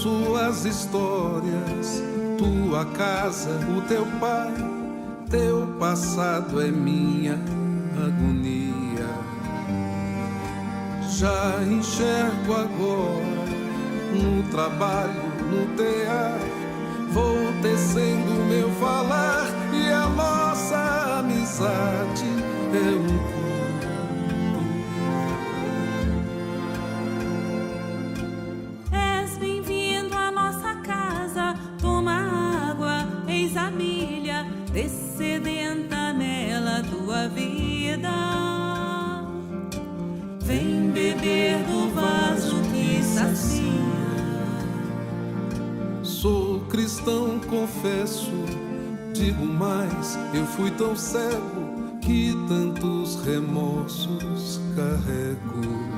suas histórias, tua casa, o teu pai, teu passado é minha agonia. Já enxergo agora, no trabalho, no tear, vou tecendo meu falar e a nossa amizade é um sedenta nela tua vida, vem beber do vaso que sacia. Sou cristão, confesso, digo mais, eu fui tão cego que tantos remorsos carrego.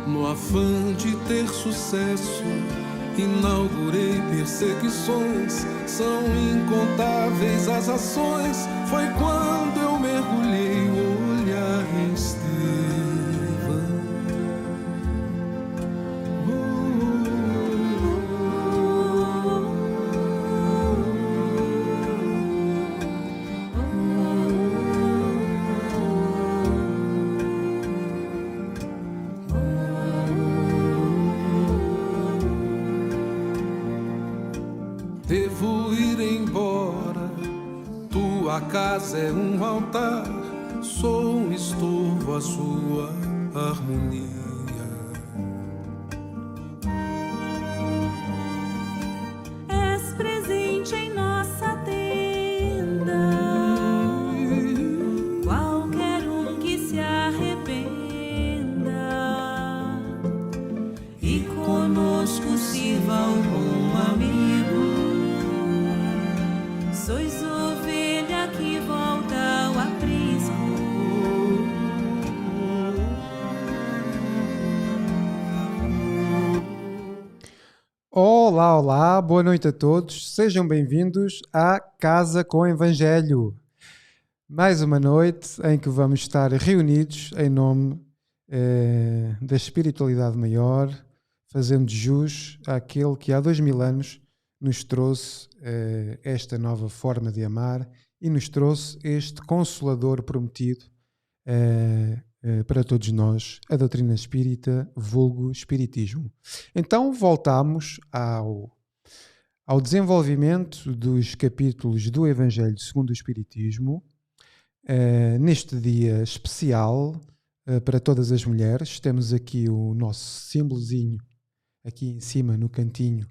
No afã de ter sucesso, inaugurei perseguições, são incontáveis as ações. Foi quando eu mergulhei o olhar em Estevão. Devo ir embora, tua casa é um altar, sou um estorvo à sua harmonia. És presente em nossa tenda, qualquer um que se arrependa, e conosco sirva algum amigo. Sois ovelha que volta ao aprisco. Olá, olá, boa noite a todos. Sejam bem-vindos à Casa com Evangelho. Mais uma noite em que vamos estar reunidos em nome da espiritualidade maior, fazendo jus àquele que há 2000 anos nos trouxe esta nova forma de amar e nos trouxe este Consolador prometido para todos nós, a doutrina espírita, vulgo Espiritismo. Então voltamos ao desenvolvimento dos capítulos do Evangelho segundo o Espiritismo, neste dia especial para todas as mulheres. Temos aqui o nosso símbolozinho aqui em cima no cantinho,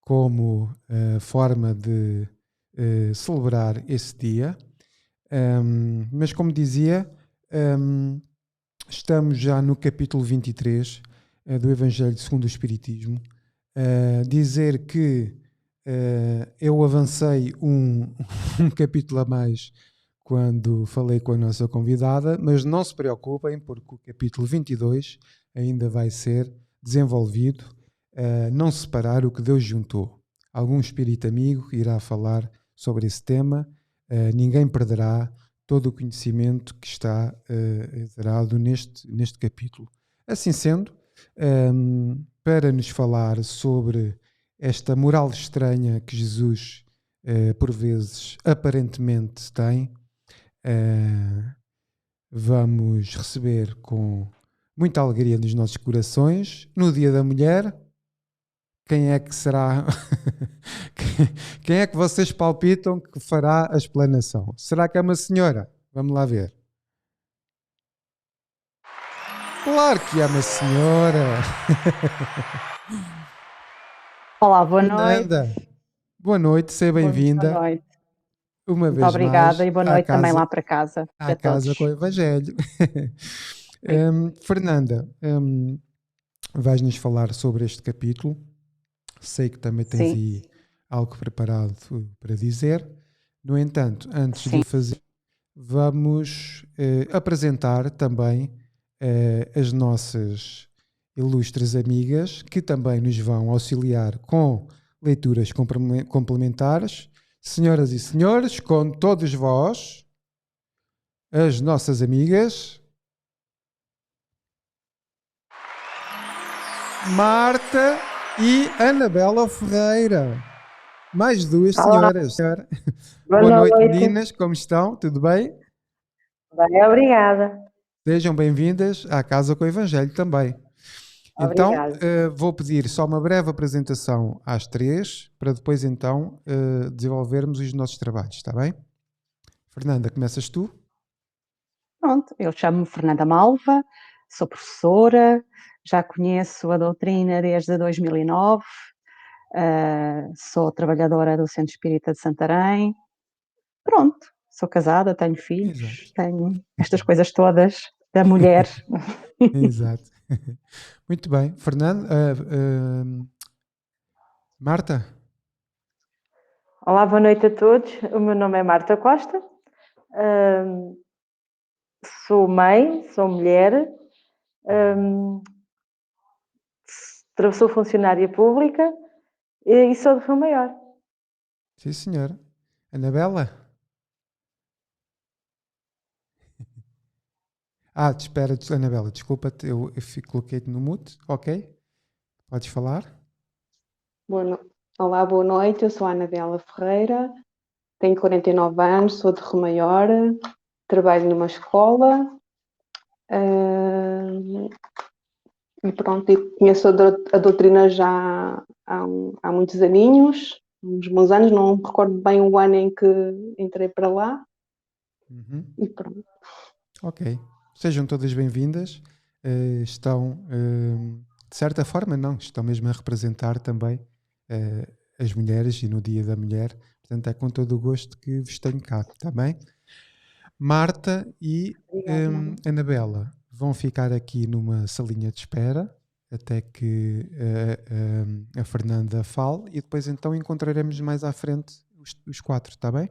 como forma de celebrar esse dia. Mas como dizia, estamos já no capítulo 23 do Evangelho segundo o Espiritismo. Dizer que eu avancei um capítulo a mais quando falei com a nossa convidada, mas não se preocupem, porque o capítulo 22 ainda vai ser desenvolvido. Não separar o que Deus juntou. Algum espírito amigo irá falar sobre esse tema. Ninguém perderá todo o conhecimento que está gerado neste capítulo. Assim sendo, para nos falar sobre esta moral estranha que Jesus, por vezes, aparentemente tem, vamos receber com muita alegria nos nossos corações, no Dia da Mulher. Quem é que será? Quem é que vocês palpitam que fará a explanação? Será que é uma senhora? Vamos lá ver. Claro que é uma senhora. Olá, boa Fernanda, noite. boa noite, seja bem-vinda. Boa noite. Uma Muito vez obrigada mais e boa noite também lá para casa. à Para Casa todos. com o Evangelho. Fernanda, vais-nos falar sobre este capítulo. Sei que também tens Sim. aí algo preparado para dizer. No entanto, antes de Sim. o fazer, vamos apresentar também as nossas ilustres amigas que também nos vão auxiliar com leituras complementares. Senhoras e senhores, com todos vós, as nossas amigas Marta e Anabela Ferreira. Mais duas Olá. senhoras. Boa noite, noite. meninas. Como estão? Tudo bem? Bem, obrigada. Sejam bem-vindas à Casa com o Evangelho também. Então, Obrigada. vou pedir só uma breve apresentação às três, para depois então desenvolvermos os nossos trabalhos, está bem? Fernanda, começas tu? Pronto, eu chamo-me Fernanda Malva, sou professora, já conheço a doutrina desde 2009, sou trabalhadora do Centro Espírita de Santarém. Pronto, sou casada, tenho filhos, Exato. tenho estas coisas todas da mulher. Exato. Muito bem. Fernanda, Marta? Olá, boa noite a todos. O meu nome é Marta Costa, sou mãe, sou mulher, sou funcionária pública e sou de Rio Maior. Sim, senhora. Anabela? Espera, Anabela, desculpa-te, eu coloquei-te no mute, ok? Podes falar? Olá, boa noite. Eu sou a Anabela Ferreira, tenho 49 anos, sou de Rio Maior, trabalho numa escola e pronto, conheço a doutrina já há muitos aninhos, uns bons anos, não me recordo bem o ano em que entrei para lá. E pronto. Ok. Sejam todas bem-vindas. Estão, de certa forma, estão mesmo a representar também as mulheres e no Dia da Mulher. Portanto, é com todo o gosto que vos tenho cá, está bem? Marta e Anabela vão ficar aqui numa salinha de espera até que a Fernanda fale e depois então encontraremos mais à frente os quatro, está bem?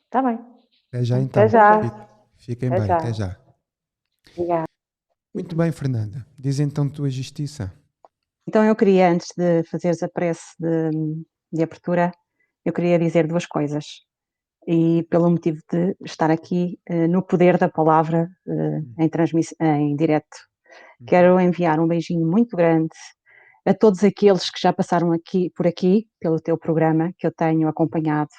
Está bem. Até já então. Até já. Fiquem Até bem, já. até já. Obrigada. Muito bem, Fernanda. Diz então tua justiça. Então eu queria, antes de fazeres a prece de abertura, eu queria dizer duas coisas. E pelo motivo de estar aqui no poder da palavra em direto, quero enviar um beijinho muito grande a todos aqueles que já passaram por aqui, pelo teu programa, que eu tenho acompanhado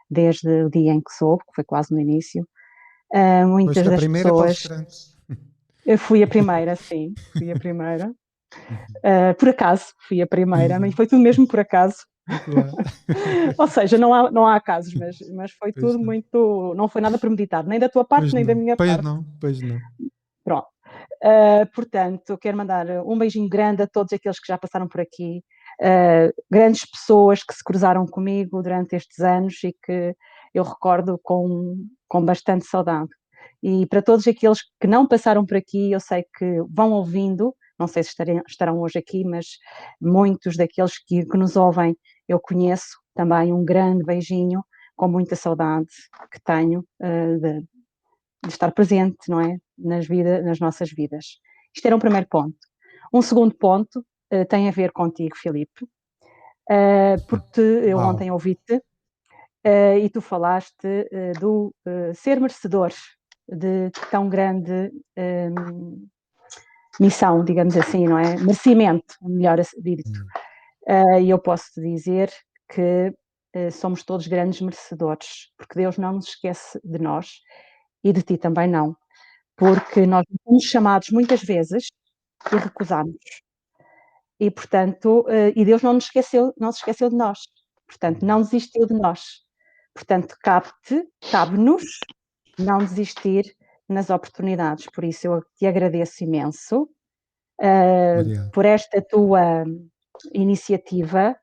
desde o dia em que soube, que foi quase no início. Muitas Foste a das primeira pessoas... palestrante. Eu fui a primeira, sim, fui a primeira. Por acaso, fui a primeira, mas foi tudo mesmo por acaso. Claro. Ou seja, não há casos, mas foi Pois tudo não. muito... Não foi nada premeditado, nem da tua parte, Pois nem da não. minha Pois parte. não. Pois não. Pronto. Portanto, quero mandar um beijinho grande a todos aqueles que já passaram por aqui, grandes pessoas que se cruzaram comigo durante estes anos e que eu recordo com bastante saudade. E para todos aqueles que não passaram por aqui, eu sei que vão ouvindo, não sei se estarão hoje aqui, mas muitos daqueles que nos ouvem eu conheço. Também um grande beijinho, com muita saudade que tenho de estar presente, não é? Nas nossas vidas. Isto era um primeiro ponto. Um segundo ponto tem a ver contigo, Filipe, porque eu ontem ouvi-te e tu falaste do ser merecedor de tão grande missão, digamos assim, não é? Merecimento, melhor dito. E eu posso te dizer que somos todos grandes merecedores, porque Deus não nos esquece de nós e de ti também não, porque nós somos chamados muitas vezes e recusamos. E, portanto, e Deus não se esqueceu de nós, portanto, não desistiu de nós. Portanto, cabe-nos não desistir nas oportunidades. Por isso, eu te agradeço imenso por esta tua iniciativa.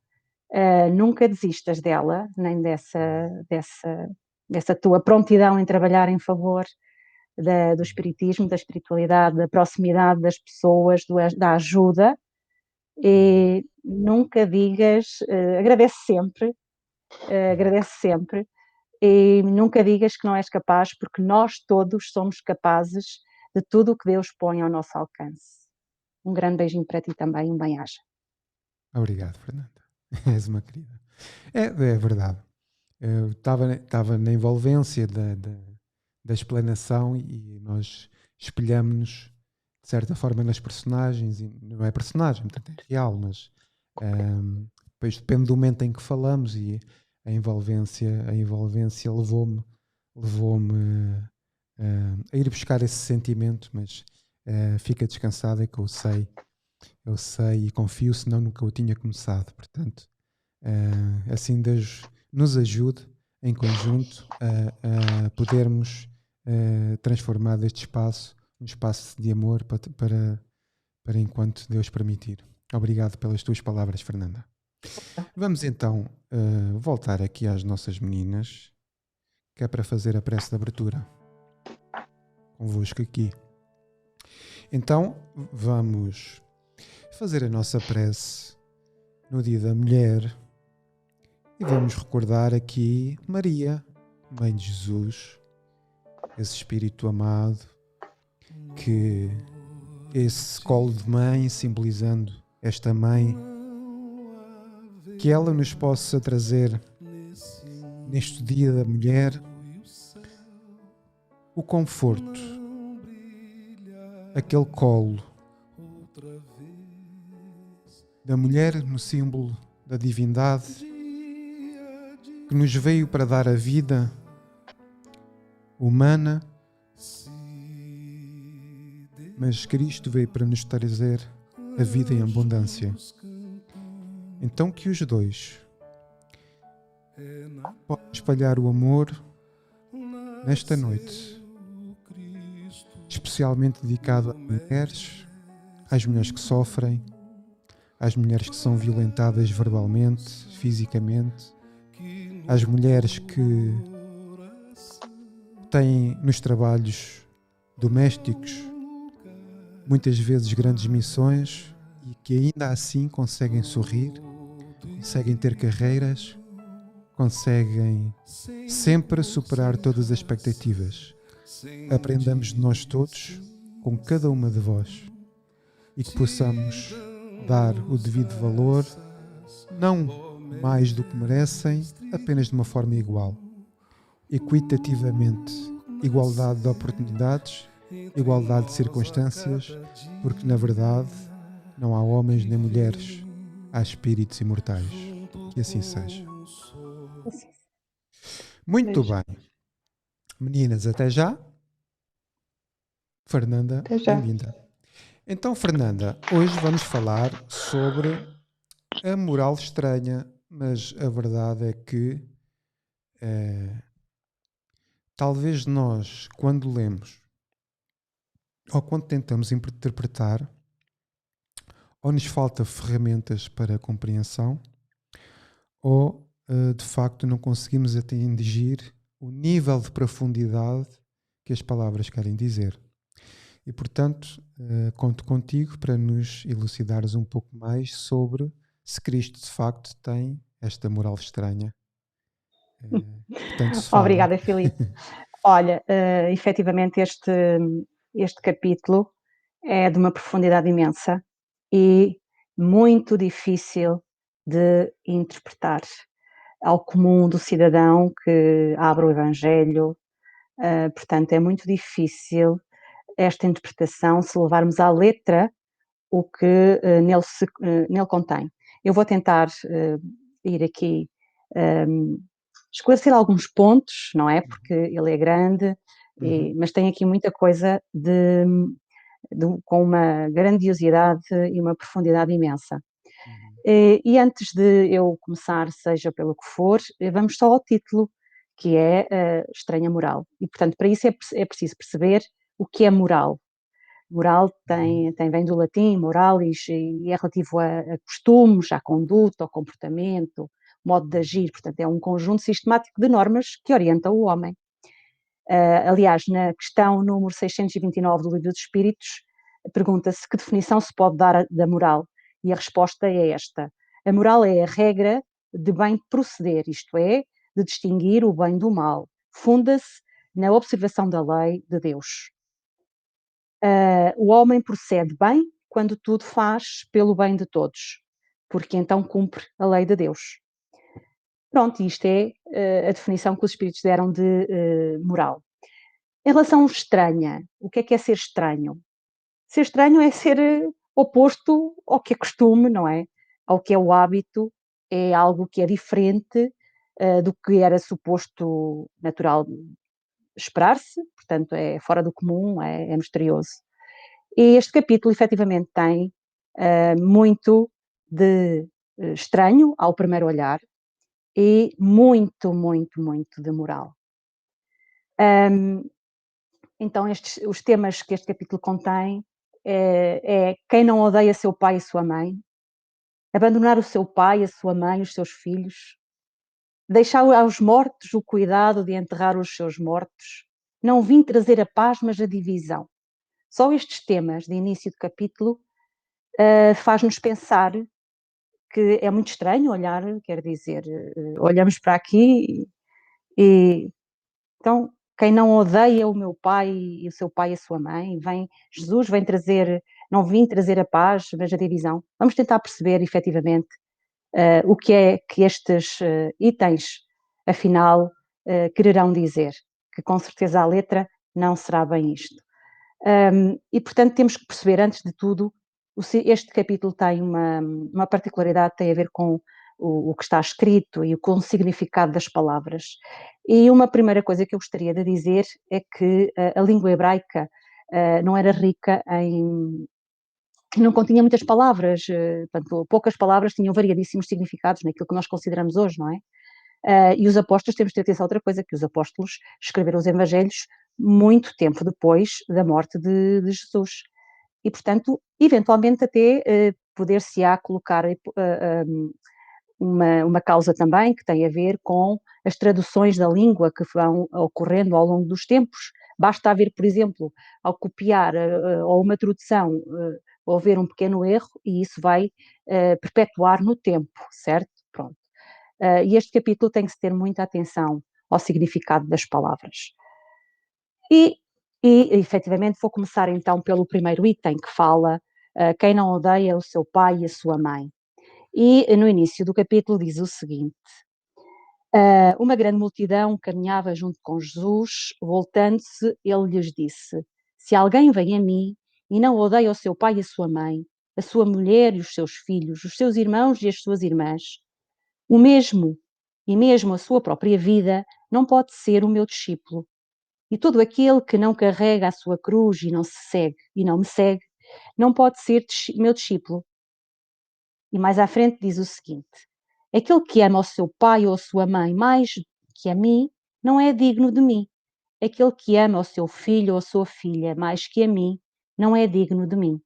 Nunca desistas dela, nem dessa tua prontidão em trabalhar em favor do espiritismo, da espiritualidade, da proximidade das pessoas, da ajuda. E nunca digas, agradece sempre, e nunca digas que não és capaz, porque nós todos somos capazes de tudo o que Deus põe ao nosso alcance. Um grande beijinho para ti também, um bem-aja. Obrigado, Fernanda. És uma querida. É verdade. Eu estava na envolvência da explanação e nós espelhamos-nos de certa forma nas personagens, e não é personagem, portanto é real, mas Depois depende do momento em que falamos e a envolvência levou-me a ir buscar esse sentimento, mas fica descansada que eu sei e confio, senão nunca o tinha começado. Portanto, assim Deus nos ajude em conjunto a podermos transformar este espaço um espaço de amor para enquanto Deus permitir. Obrigado pelas tuas palavras, Fernanda. Vamos então voltar aqui às nossas meninas, que é para fazer a prece de abertura convosco aqui. Então vamos fazer a nossa prece no Dia da Mulher e vamos recordar aqui Maria, Mãe de Jesus, esse Espírito amado, que esse colo de mãe simbolizando esta mãe, que ela nos possa trazer neste Dia da Mulher o conforto, aquele colo da mulher no símbolo da divindade que nos veio para dar a vida humana, mas Cristo veio para nos trazer a vida em abundância. Então que os dois possam espalhar o amor nesta noite, especialmente dedicado às mulheres que sofrem, às mulheres que são violentadas verbalmente, fisicamente, às mulheres que têm nos trabalhos domésticos muitas vezes grandes missões e que ainda assim conseguem sorrir, conseguem ter carreiras, conseguem sempre superar todas as expectativas. Aprendamos de nós todos com cada uma de vós e que possamos dar o devido valor, não mais do que merecem, apenas de uma forma igual, equitativamente, igualdade de oportunidades, igualdade de circunstâncias, porque na verdade não há homens nem mulheres, há espíritos imortais. Que assim seja. Muito bem. Meninas, até já. Fernanda, Até já. bem-vinda. Então, Fernanda, hoje vamos falar sobre a moral estranha, mas a verdade é que talvez nós, quando lemos ou quando tentamos interpretar, ou nos falta ferramentas para a compreensão, ou de facto não conseguimos atingir o nível de profundidade que as palavras querem dizer. E portanto, conto contigo para nos elucidares um pouco mais sobre se Cristo de facto tem esta moral estranha. Portanto, se fala. Obrigada, Filipe. Olha, efetivamente este capítulo é de uma profundidade imensa e muito difícil de interpretar ao comum do cidadão que abre o Evangelho. Portanto, é muito difícil esta interpretação se levarmos à letra o que nele contém. Eu vou tentar ir aqui esclarecer alguns pontos, não é? Porque ele é grande, mas tem aqui muita coisa com uma grandiosidade e uma profundidade imensa. E antes de eu começar, seja pelo que for, vamos só ao título, que é Estranha Moral. E, portanto, para isso é preciso perceber o que é moral. Moral vem do latim, moralis, e é relativo a costumes, à conduta, ao comportamento, modo de agir. Portanto, é um conjunto sistemático de normas que orientam o homem. Aliás, na questão número 629 do Livro dos Espíritos, pergunta-se que definição se pode dar da moral. E a resposta é esta. A moral é a regra de bem proceder, isto é, de distinguir o bem do mal. Funda-se na observação da lei de Deus. O homem procede bem quando tudo faz pelo bem de todos, porque então cumpre a lei de Deus. Pronto, isto é a definição que os espíritos deram de moral. Em relação ao estranha, o que é ser estranho? Ser estranho é ser oposto ao que é costume, não é? ao que é o hábito, é algo que é diferente do que era suposto natural esperar-se, portanto é fora do comum, é misterioso. E este capítulo efetivamente tem muito de estranho ao primeiro olhar e muito, muito, muito de moral. Então os temas que este capítulo contém é quem não odeia seu pai e sua mãe, abandonar o seu pai, a sua mãe, os seus filhos, deixar aos mortos o cuidado de enterrar os seus mortos, não vim trazer a paz, mas a divisão. Só estes temas de início de capítulo faz-nos pensar que é muito estranho olhar, quer dizer, olhamos para aqui e então quem não odeia o meu pai e o seu pai e a sua mãe, Jesus vem trazer, não vim trazer a paz, mas a divisão. Vamos tentar perceber efetivamente o que é que estes itens, afinal, quererão dizer, que com certeza a letra não será bem isto. E, portanto, temos que perceber, antes de tudo, este capítulo tem uma particularidade, tem a ver com o que está escrito e com o significado das palavras. E uma primeira coisa que eu gostaria de dizer é que a língua hebraica não era rica não continha muitas palavras, portanto, poucas palavras tinham variadíssimos significados naquilo que nós consideramos hoje, não é? E os apóstolos, temos de ter atenção a outra coisa, que os apóstolos escreveram os evangelhos muito tempo depois da morte de Jesus. E, portanto, eventualmente até poder-se-á colocar uma causa também que tem a ver com as traduções da língua que vão ocorrendo ao longo dos tempos. Basta haver, por exemplo, ao copiar ou uma tradução, ou haver um pequeno erro, e isso vai perpetuar no tempo, certo? Pronto. E este capítulo tem que se ter muita atenção ao significado das palavras. E efetivamente vou começar então pelo primeiro item, que fala quem não odeia o seu pai e a sua mãe. E no início do capítulo diz o seguinte: uma grande multidão caminhava junto com Jesus, voltando-se, ele lhes disse: se alguém vem a mim e não odeia o seu pai e a sua mãe, a sua mulher e os seus filhos, os seus irmãos e as suas irmãs, o mesmo e mesmo a sua própria vida, não pode ser o meu discípulo. E todo aquele que não carrega a sua cruz e não me segue, não pode ser meu discípulo. E mais à frente diz o seguinte: aquele que ama o seu pai ou a sua mãe mais que a mim, não é digno de mim. Aquele que ama o seu filho ou a sua filha mais que a mim, não é digno de mim.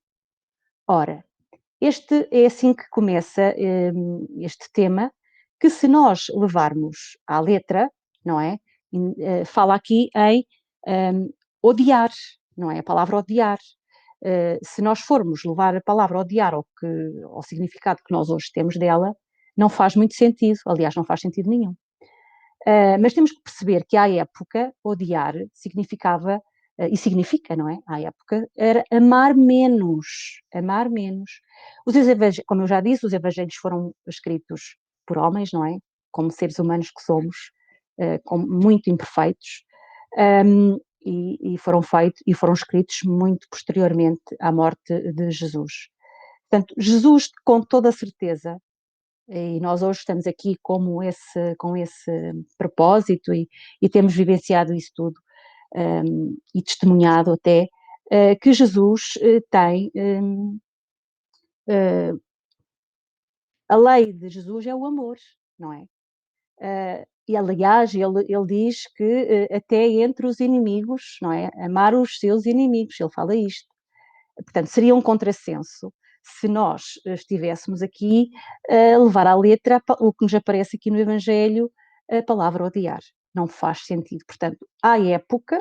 Ora, este é assim que começa este tema, que se nós levarmos à letra, não é? Fala aqui em odiar, não é? A palavra odiar. Se nós formos levar a palavra odiar ao significado que nós hoje temos dela, não faz muito sentido, aliás, não faz sentido nenhum. Mas temos que perceber que à época odiar significava, e significa, não é? À época, era amar menos, amar menos. Como eu já disse, os evangelhos foram escritos por homens, não é? Como seres humanos que somos, muito imperfeitos, e foram escritos muito posteriormente à morte de Jesus. Portanto, Jesus, com toda a certeza, e nós hoje estamos aqui com esse propósito e temos vivenciado isso tudo e testemunhado até que Jesus tem a lei de Jesus é o amor, não é? E aliás, ele diz que até entre os inimigos, não é? Amar os seus inimigos, ele fala isto. Portanto, seria um contrassenso se nós estivéssemos aqui a levar à letra o que nos aparece aqui no Evangelho, a palavra odiar. Não faz sentido. Portanto, à época,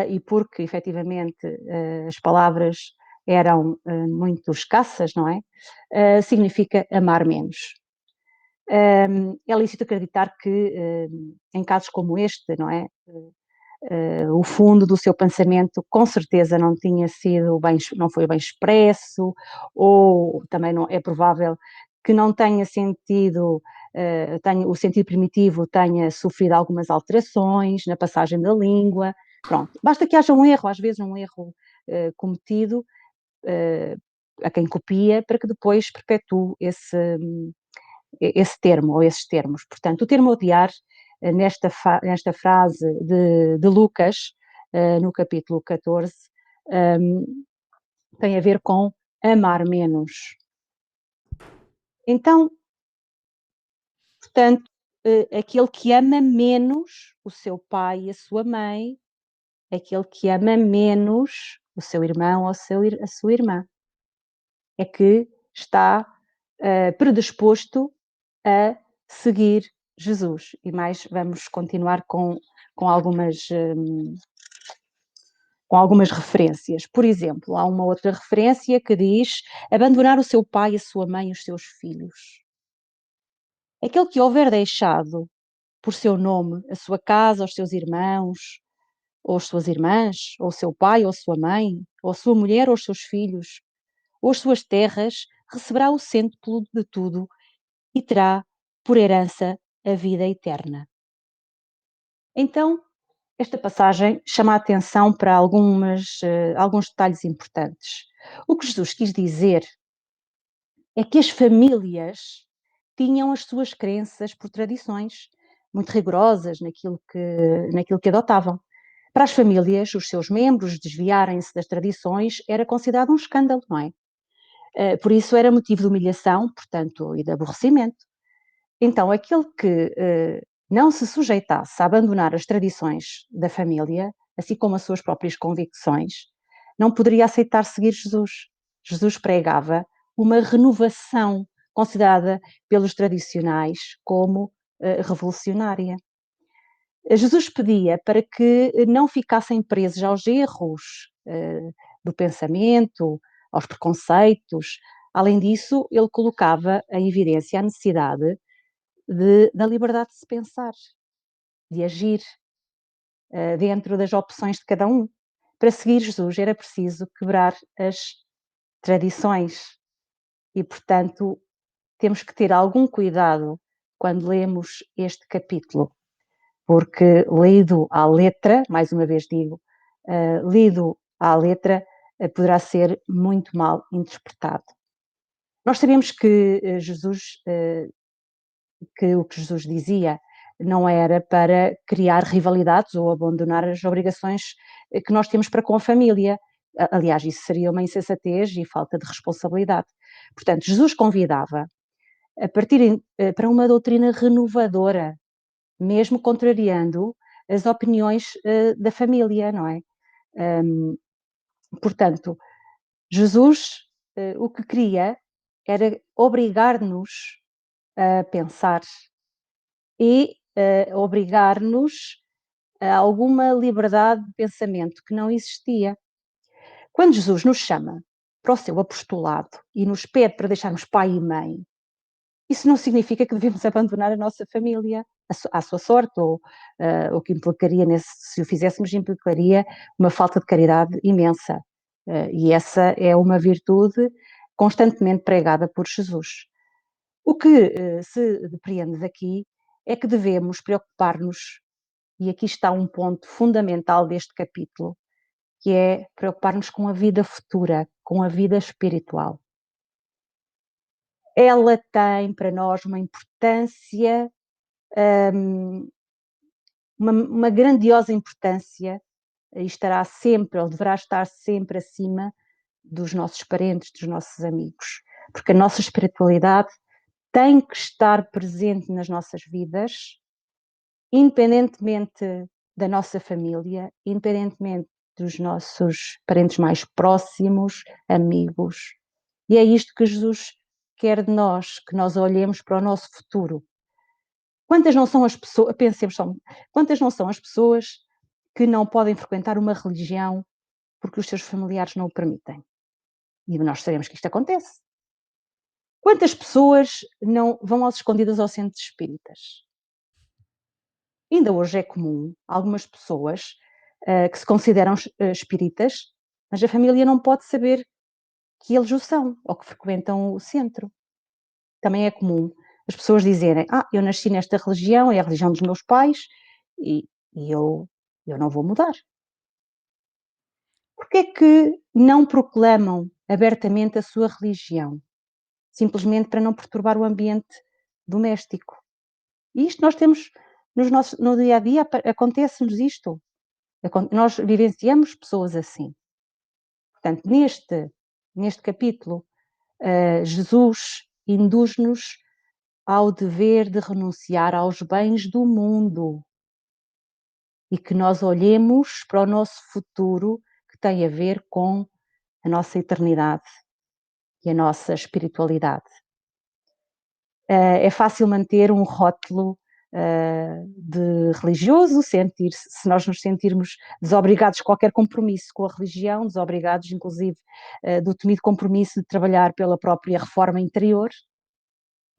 e porque efetivamente as palavras eram muito escassas, não é? Significa amar menos. É lícito acreditar que em casos como este, não é? O fundo do seu pensamento com certeza não foi bem expresso, ou também não é provável que não tenha sentido, o sentido primitivo tenha sofrido algumas alterações na passagem da língua. Pronto, basta que haja um erro, às vezes um erro cometido a quem copia, para que depois perpetue esse termo ou esses termos. Portanto, o termo odiar, nesta frase de Lucas, no capítulo 14, tem a ver com amar menos. Então, portanto, aquele que ama menos o seu pai e a sua mãe, aquele que ama menos o seu irmão ou a sua irmã, é que está predisposto a seguir Jesus. E mais, vamos continuar com algumas referências. Por exemplo, há uma outra referência que diz abandonar o seu pai, a sua mãe e os seus filhos. Aquele que houver deixado por seu nome a sua casa, os seus irmãos, ou as suas irmãs, ou o seu pai, ou a sua mãe, ou a sua mulher, ou os seus filhos, ou as suas terras, receberá o cêntuplo de tudo e terá por herança a vida eterna. Então, esta passagem chama a atenção para alguns detalhes importantes. O que Jesus quis dizer é que as famílias tinham as suas crenças por tradições, muito rigorosas naquilo que adotavam. Para as famílias, os seus membros desviarem-se das tradições era considerado um escândalo, não é? Por isso era motivo de humilhação, portanto, e de aborrecimento. Então, aquele que não se sujeitasse a abandonar as tradições da família, assim como as suas próprias convicções, não poderia aceitar seguir Jesus. Jesus pregava uma renovação considerada pelos tradicionais como revolucionária. Jesus pedia para que não ficassem presos aos erros do pensamento, aos preconceitos. Além disso, ele colocava em evidência a necessidade da liberdade de se pensar, de agir dentro das opções de cada um. Para seguir Jesus era preciso quebrar as tradições e, portanto, temos que ter algum cuidado quando lemos este capítulo, porque lido à letra, mais uma vez digo, lido à letra, poderá ser muito mal interpretado. Nós sabemos que o que Jesus dizia não era para criar rivalidades ou abandonar as obrigações que nós temos para com a família. Aliás, isso seria uma insensatez e falta de responsabilidade. Portanto, Jesus convidava a partir para uma doutrina renovadora, mesmo contrariando as opiniões da família, não é? Portanto, Jesus o que queria era obrigar-nos a pensar e obrigar-nos a alguma liberdade de pensamento que não existia. Quando Jesus nos chama para o seu apostolado e nos pede para deixarmos pai e mãe, isso não significa que devemos abandonar a nossa família à sua sorte, ou o que implicaria, se o fizéssemos, implicaria uma falta de caridade imensa. E essa é uma virtude constantemente pregada por Jesus. O que se depreende daqui é que devemos preocupar-nos, e aqui está um ponto fundamental deste capítulo, que é preocupar-nos com a vida futura, com a vida espiritual. Ela tem para nós uma importância, uma grandiosa importância, e estará sempre, ou deverá estar sempre acima dos nossos parentes, dos nossos amigos, porque a nossa espiritualidade tem que estar presente nas nossas vidas, independentemente da nossa família, independentemente dos nossos parentes mais próximos, amigos. E é isto que Jesus quer de nós, que nós olhemos para o nosso futuro. Quantas não são as pessoas, pensemos só, quantas não são as pessoas que não podem frequentar uma religião porque os seus familiares não o permitem? E nós sabemos que isto acontece. Quantas pessoas não vão às escondidas ao centro espíritas? Ainda hoje é comum algumas pessoas que se consideram espíritas, mas a família não pode saber que eles o são, ou que frequentam o centro. Também é comum as pessoas dizerem: eu nasci nesta religião, é a religião dos meus pais, e eu não vou mudar. Porquê é que não proclamam abertamente a sua religião, simplesmente para não perturbar o ambiente doméstico. E isto nós temos no dia a dia, acontece-nos isto. Nós vivenciamos pessoas assim. Portanto, neste capítulo, Jesus induz-nos ao dever de renunciar aos bens do mundo e que nós olhemos para o nosso futuro, que tem a ver com a nossa eternidade e a nossa espiritualidade. É fácil manter um rótulo de religioso, se nós nos sentirmos desobrigados de qualquer compromisso com a religião, desobrigados inclusive do temido compromisso de trabalhar pela própria reforma interior.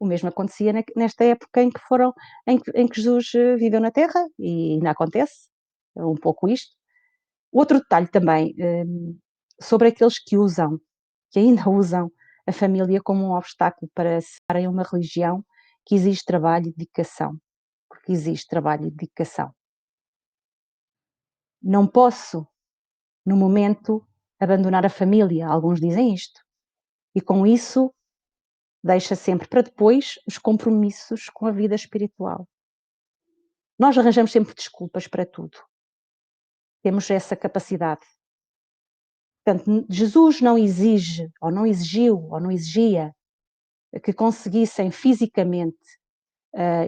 O mesmo acontecia nesta época em que Jesus viveu na Terra, e ainda acontece um pouco isto. Outro detalhe também sobre aqueles que ainda usam a família como um obstáculo para se darem uma religião que exige trabalho e dedicação. Porque exige trabalho e dedicação. Não posso, no momento, abandonar a família. Alguns dizem isto. E com isso, deixa sempre para depois os compromissos com a vida espiritual. Nós arranjamos sempre desculpas para tudo. Temos essa capacidade. Portanto, Jesus não exige, ou não exigiu, ou não exigia que conseguissem fisicamente,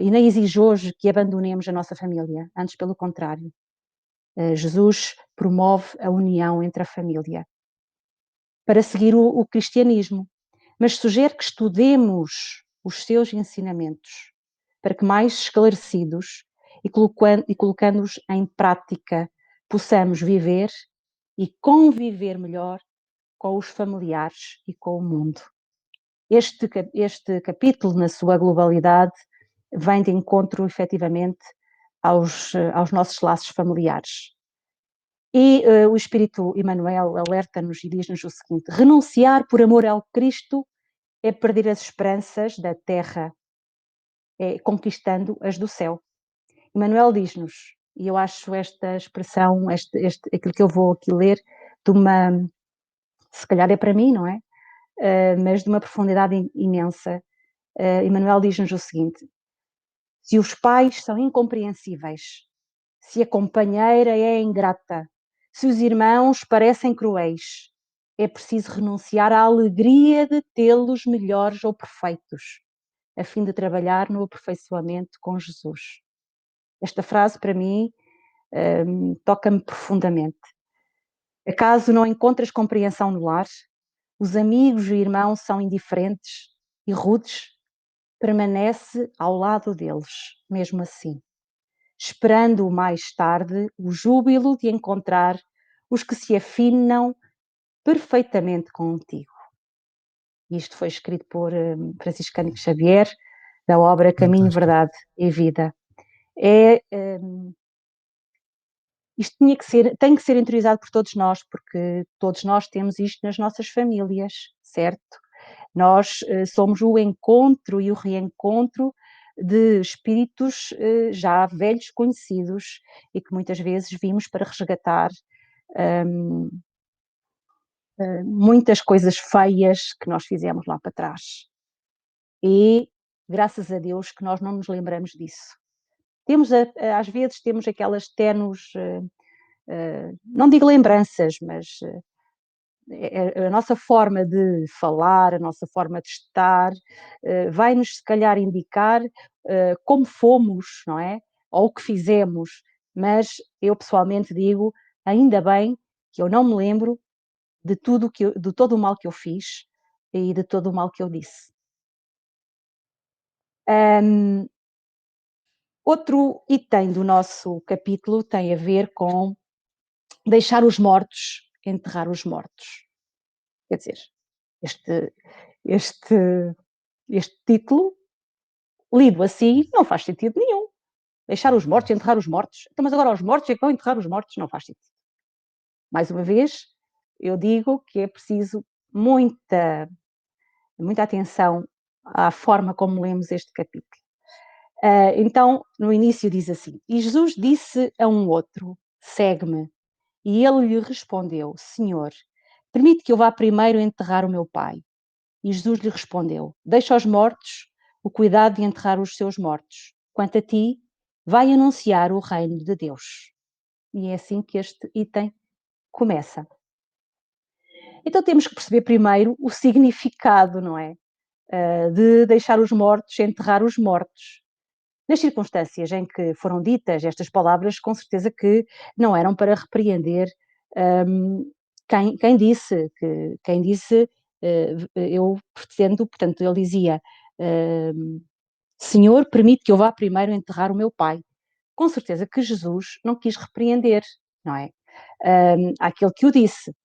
e nem exige hoje que abandonemos a nossa família, antes pelo contrário. Jesus promove a união entre a família para seguir o cristianismo, mas sugere que estudemos os seus ensinamentos para que mais esclarecidos e colocando-os em prática possamos viver e conviver melhor com os familiares e com o mundo. Este capítulo, na sua globalidade, vem de encontro, efetivamente, aos nossos laços familiares. E o Espírito Emmanuel alerta-nos e diz-nos o seguinte: renunciar por amor ao Cristo é perder as esperanças da terra, conquistando as do céu. Emmanuel diz-nos, e eu acho esta expressão, aquilo que eu vou aqui ler, se calhar é para mim, não é? Mas de uma profundidade imensa. Emmanuel diz-nos o seguinte: se os pais são incompreensíveis, se a companheira é ingrata, se os irmãos parecem cruéis, é preciso renunciar à alegria de tê-los melhores ou perfeitos, a fim de trabalhar no aperfeiçoamento com Jesus. Esta frase, para mim, toca-me profundamente. Acaso não encontras compreensão no lar? Os amigos e irmãos são indiferentes e rudes? Permanece ao lado deles, mesmo assim, esperando mais tarde o júbilo de encontrar os que se afinam perfeitamente contigo. Isto foi escrito por Francisco Cândido Xavier, da obra Caminho, Verdade e Vida. Isto tem que ser interiorizado por todos nós, porque todos nós temos isto nas nossas famílias, certo? Nós somos o encontro e o reencontro de espíritos já velhos conhecidos e que muitas vezes vimos para resgatar muitas coisas feias que nós fizemos lá para trás. E graças a Deus que nós não nos lembramos disso. Às vezes temos aquelas tenues, não digo lembranças, mas a nossa forma de falar, a nossa forma de estar, vai-nos se calhar indicar como fomos, não é? Ou o que fizemos, mas eu pessoalmente digo, ainda bem que eu não me lembro de todo o mal que eu fiz e de todo o mal que eu disse. Outro item do nosso capítulo tem a ver com deixar os mortos, enterrar os mortos. Quer dizer, este título, lido assim, não faz sentido nenhum. Deixar os mortos, enterrar os mortos. Então, mas agora os mortos é que vão enterrar os mortos, não faz sentido. Mais uma vez, eu digo que é preciso muita atenção à forma como lemos este capítulo. Então, no início diz assim: e Jesus disse a um outro: segue-me. E ele lhe respondeu: Senhor, permite que eu vá primeiro enterrar o meu pai. E Jesus lhe respondeu: deixa aos mortos o cuidado de enterrar os seus mortos. Quanto a ti, vai anunciar o reino de Deus. E é assim que este item começa. Então temos que perceber primeiro o significado, não é? De deixar os mortos, enterrar os mortos. Nas circunstâncias em que foram ditas estas palavras, com certeza que não eram para repreender quem disse, eu pretendo, portanto, ele dizia, Senhor, permite que eu vá primeiro enterrar o meu pai. Com certeza que Jesus não quis repreender, não é? Aquele que o disse.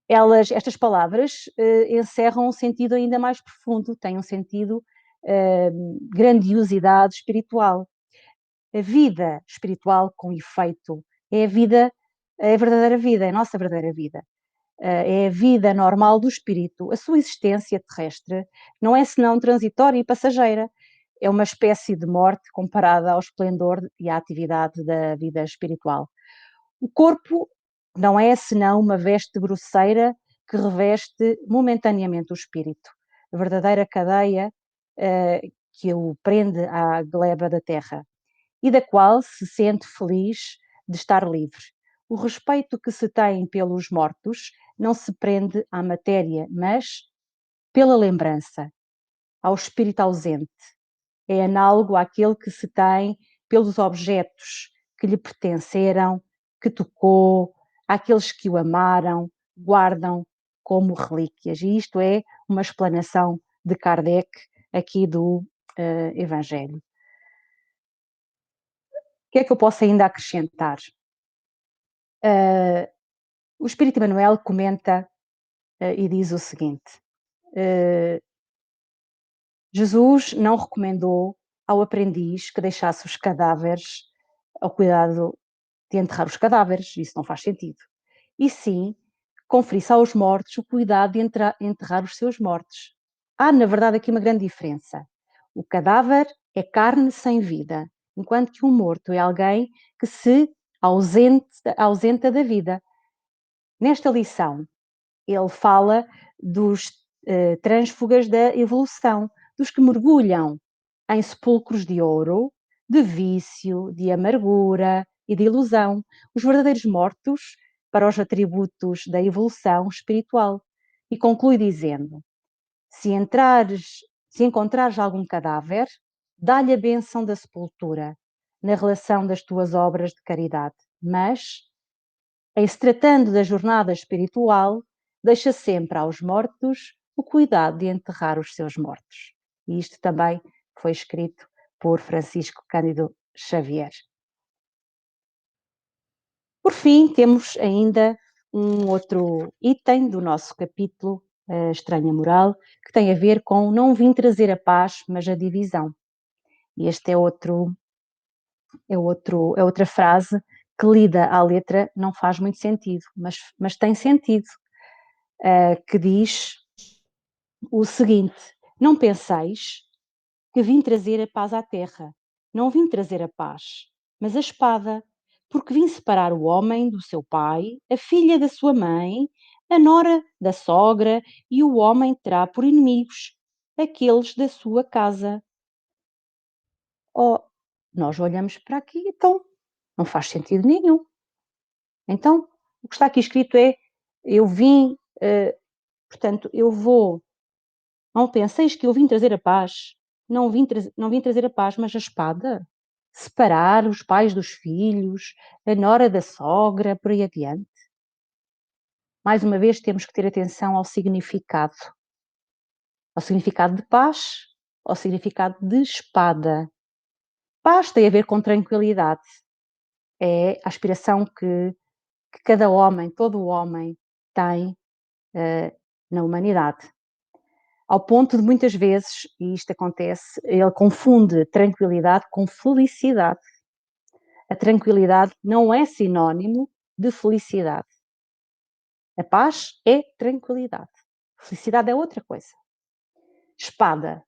Estas palavras encerram um sentido ainda mais profundo, têm um sentido grandiosidade espiritual. A vida espiritual com efeito é a vida, é a verdadeira vida, é a nossa verdadeira vida. É a vida normal do espírito. A sua existência terrestre não é senão transitória e passageira. É uma espécie de morte comparada ao esplendor e à atividade da vida espiritual. O corpo não é senão uma veste grosseira que reveste momentaneamente o espírito. A verdadeira cadeia que o prende à gleba da terra e da qual se sente feliz de estar livre. O respeito que se tem pelos mortos não se prende à matéria, mas pela lembrança, ao espírito ausente. É análogo àquele que se tem pelos objetos que lhe pertenceram, que tocou, àqueles que o amaram, guardam como relíquias. E isto é uma explanação de Kardec aqui do Evangelho. O que é que eu posso ainda acrescentar? O Espírito Emmanuel comenta e diz o seguinte: Jesus não recomendou ao aprendiz que deixasse os cadáveres ao cuidado de enterrar os cadáveres, isso não faz sentido. E sim, conferisse aos mortos o cuidado de enterrar os seus mortos. Há, na verdade, aqui uma grande diferença. O cadáver é carne sem vida, enquanto que um morto é alguém que se ausenta da vida. Nesta lição, ele fala dos trânsfugas da evolução, dos que mergulham em sepulcros de ouro, de vício, de amargura e de ilusão, os verdadeiros mortos para os atributos da evolução espiritual. E conclui dizendo: se encontrares algum cadáver, dá-lhe a bênção da sepultura, na relação das tuas obras de caridade, mas, em se tratando da jornada espiritual, deixa sempre aos mortos o cuidado de enterrar os seus mortos. E isto também foi escrito por Francisco Cândido Xavier. Por fim, temos ainda um outro item do nosso capítulo, a Estranha Moral, que tem a ver com não vim trazer a paz, mas a divisão. E este é outra frase que, lida à letra, não faz muito sentido, mas tem sentido, que diz o seguinte: não penseis que vim trazer a paz à terra. Não vim trazer a paz, mas a espada, porque vim separar o homem do seu pai, a filha da sua mãe, a nora da sogra, e o homem terá por inimigos aqueles da sua casa. Oh, nós olhamos para aqui, então, não faz sentido nenhum. Então, o que está aqui escrito é: eu vim, portanto, eu vou. Não penseis que eu vim trazer a paz. Não vim trazer a paz, mas a espada. Separar os pais dos filhos, a nora da sogra, por aí adiante. Mais uma vez, temos que ter atenção ao significado. Ao significado de paz, ao significado de espada. Paz tem a ver com tranquilidade. É a aspiração que cada homem, todo o homem, tem na humanidade. Ao ponto de muitas vezes, e isto acontece, ele confunde tranquilidade com felicidade. A tranquilidade não é sinónimo de felicidade. A paz é tranquilidade. Felicidade é outra coisa. Espada.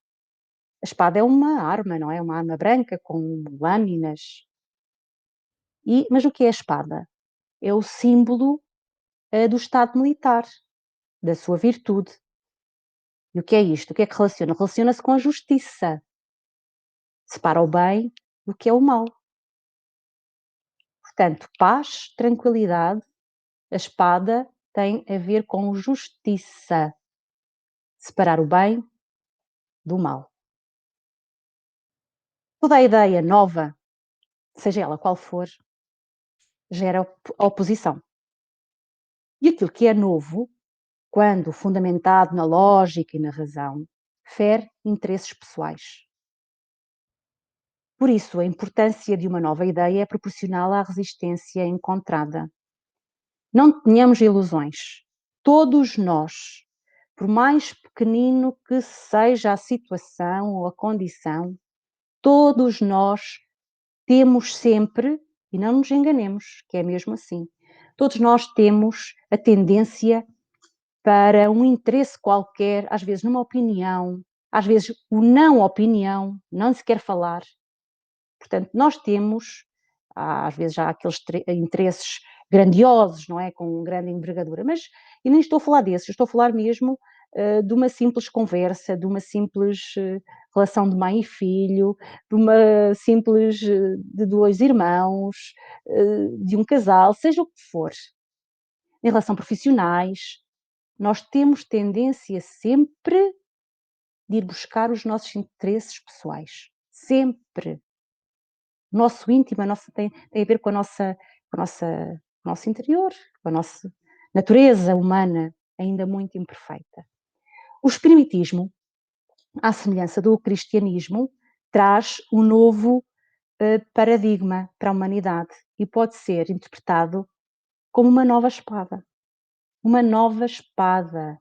A espada é uma arma, não é? Uma arma branca com lâminas. Mas o que é a espada? É o símbolo do Estado militar, da sua virtude. E o que é isto? O que é que relaciona? Relaciona-se com a justiça. Separa o bem do que é o mal. Portanto, paz, tranquilidade, a espada tem a ver com justiça. Separar o bem do mal. Toda a ideia nova, seja ela qual for, gera oposição. E aquilo que é novo, quando fundamentado na lógica e na razão, fere interesses pessoais. Por isso, a importância de uma nova ideia é proporcional à resistência encontrada. Não tenhamos ilusões. Todos nós, por mais pequenino que seja a situação ou a condição, todos nós temos sempre, e não nos enganemos, que é mesmo assim, todos nós temos a tendência para um interesse qualquer, às vezes numa opinião, às vezes o não opinião, não se quer falar. Portanto, nós temos, às vezes já aqueles interesses grandiosos, não é? Com grande envergadura, mas eu nem estou a falar desses, eu estou a falar mesmo de uma simples conversa, de uma simples relação de mãe e filho, de uma simples, de dois irmãos, de um casal, seja o que for. Em relação profissionais, nós temos tendência sempre de ir buscar os nossos interesses pessoais. Sempre. O nosso íntimo tem a ver com o nosso interior, com a nossa natureza humana ainda muito imperfeita. O espiritismo, à semelhança do cristianismo, traz um novo paradigma para a humanidade e pode ser interpretado como uma nova espada. Uma nova espada.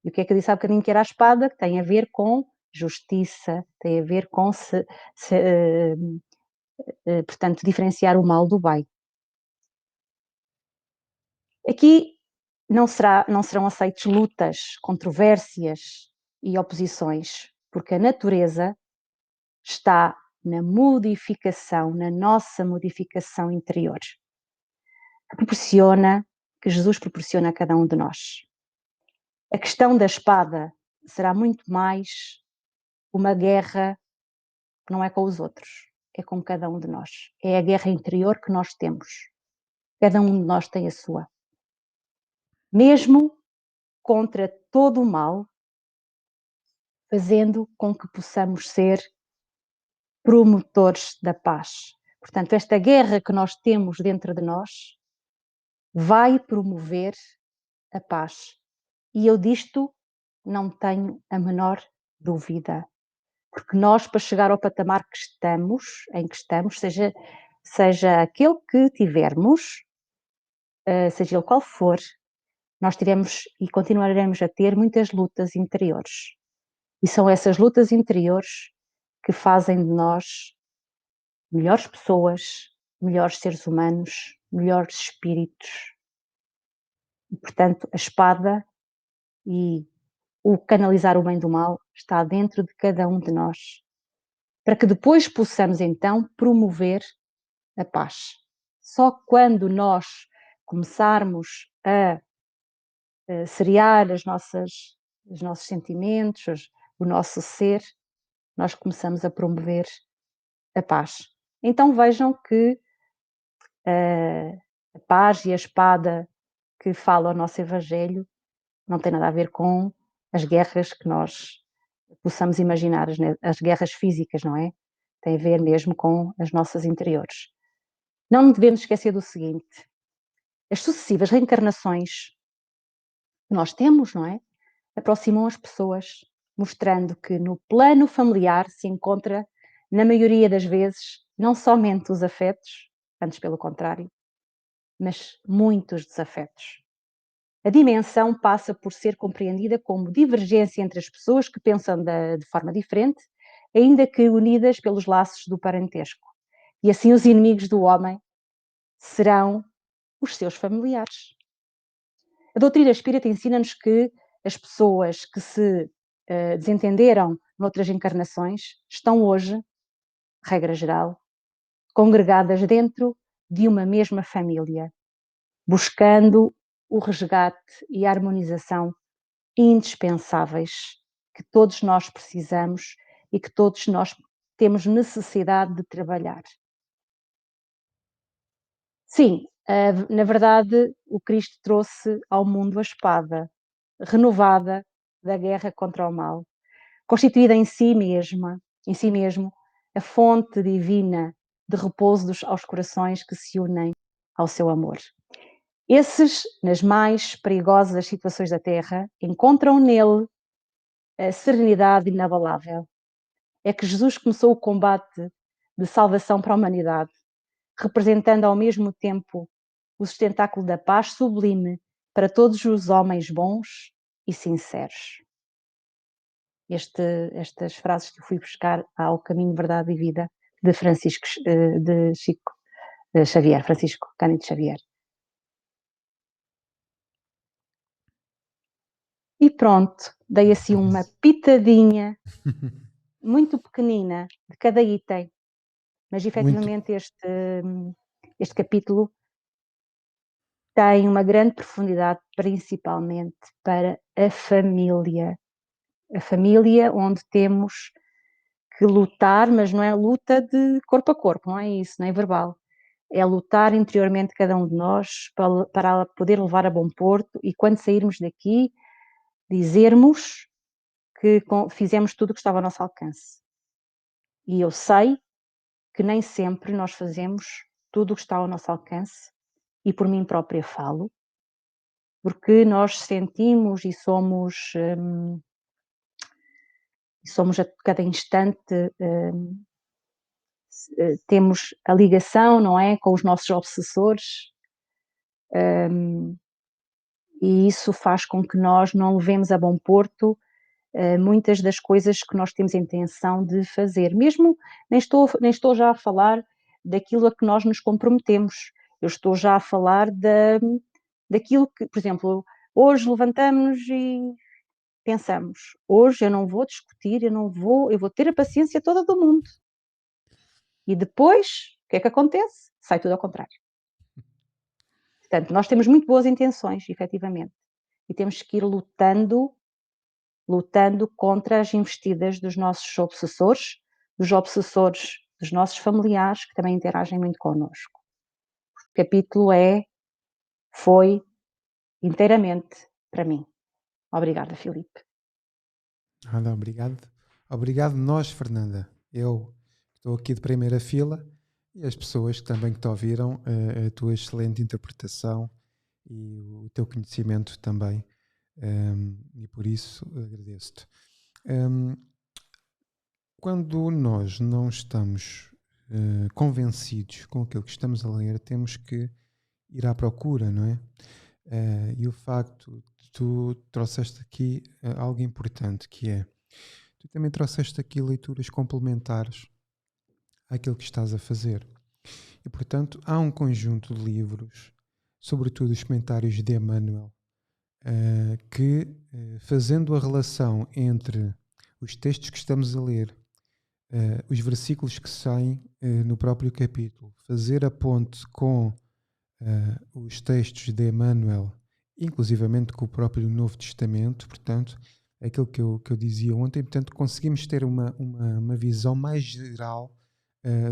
E o que é que eu disse há bocadinho que era a espada? Que tem a ver com justiça, tem a ver com portanto, diferenciar o mal do bem. Aqui não serão aceites lutas, controvérsias e oposições, porque a natureza está na modificação, na nossa modificação interior, que Jesus proporciona a cada um de nós. A questão da espada será muito mais uma guerra que não é com os outros, é com cada um de nós. É a guerra interior que nós temos. Cada um de nós tem a sua. Mesmo contra todo o mal, fazendo com que possamos ser promotores da paz. Portanto, esta guerra que nós temos dentro de nós vai promover a paz. E eu disto não tenho a menor dúvida. Porque nós, para chegar ao patamar em que estamos, seja aquele que tivermos, seja ele qual for, nós tivemos e continuaremos a ter muitas lutas interiores. E são essas lutas interiores que fazem de nós melhores pessoas, melhores seres humanos, melhores espíritos. E, portanto, a espada e o canalizar o bem do mal está dentro de cada um de nós, para que depois possamos então promover a paz. Só quando nós começarmos a seriar os nossos sentimentos, o nosso ser, nós começamos a promover a paz. Então vejam que a paz e a espada que fala o nosso Evangelho não tem nada a ver com as guerras que nós possamos imaginar, as guerras físicas, não é? Tem a ver mesmo com as nossas interiores. Não devemos esquecer do seguinte: as sucessivas reencarnações que nós temos, não é? Aproximam as pessoas, mostrando que no plano familiar se encontra, na maioria das vezes, não somente os afetos, antes pelo contrário, mas muitos desafetos. A dimensão passa por ser compreendida como divergência entre as pessoas que pensam de forma diferente, ainda que unidas pelos laços do parentesco. E assim os inimigos do homem serão os seus familiares. A doutrina espírita ensina-nos que as pessoas que se desentenderam noutras encarnações estão hoje, regra geral, congregadas dentro de uma mesma família. buscando o resgate e a harmonização indispensáveis que todos nós precisamos e que todos nós temos necessidade de trabalhar. Sim, na verdade, o Cristo trouxe ao mundo a espada renovada da guerra contra o mal, constituída em si mesmo, a fonte divina de repouso aos corações que se unem ao seu amor. Esses, nas mais perigosas situações da Terra, encontram nele a serenidade inabalável. É que Jesus começou o combate de salvação para a humanidade, representando ao mesmo tempo o sustentáculo da paz sublime para todos os homens bons e sinceros. Estas frases que eu fui buscar ao Caminho, Verdade e Vida de Chico Xavier, Francisco Cândido Xavier. E pronto, dei assim uma pitadinha muito pequenina de cada item, mas efetivamente este capítulo tem uma grande profundidade, principalmente para a família onde temos que lutar, mas não é luta de corpo a corpo, não é isso, não é verbal. É lutar interiormente cada um de nós para poder levar a bom porto e quando sairmos daqui, dizermos que fizemos tudo o que estava ao nosso alcance. E eu sei que nem sempre nós fazemos tudo o que está ao nosso alcance, e por mim própria falo, porque nós sentimos e somos a cada instante, temos a ligação, não é, com os nossos obsessores, e isso faz com que nós não levemos a bom porto muitas das coisas que nós temos a intenção de fazer. Mesmo, nem estou já a falar daquilo a que nós nos comprometemos, eu estou já a falar daquilo que, por exemplo, hoje levantamos e pensamos, hoje eu não vou discutir, eu vou ter a paciência toda do mundo. E depois, o que é que acontece? Sai tudo ao contrário. Portanto, nós temos muito boas intenções, efetivamente, e temos que ir lutando contra as investidas dos nossos obsessores, dos nossos familiares, que também interagem muito connosco. O capítulo foi inteiramente para mim. Obrigada, Filipe. Nada, obrigado. Obrigado nós, Fernanda. Eu estou aqui de primeira fila e as pessoas que também que te ouviram, a tua excelente interpretação e o teu conhecimento também. E por isso agradeço-te. Quando nós não estamos convencidos com aquilo que estamos a ler, temos que ir à procura, não é? E o facto de tu trouxeste aqui algo importante, que é, tu também trouxeste aqui leituras complementares àquilo que estás a fazer. E, portanto, há um conjunto de livros, sobretudo os comentários de Emmanuel, que, fazendo a relação entre os textos que estamos a ler, os versículos que saem no próprio capítulo, fazer a ponte com os textos de Emmanuel, inclusivamente com o próprio Novo Testamento, portanto, aquilo que eu dizia ontem, portanto, conseguimos ter uma visão mais geral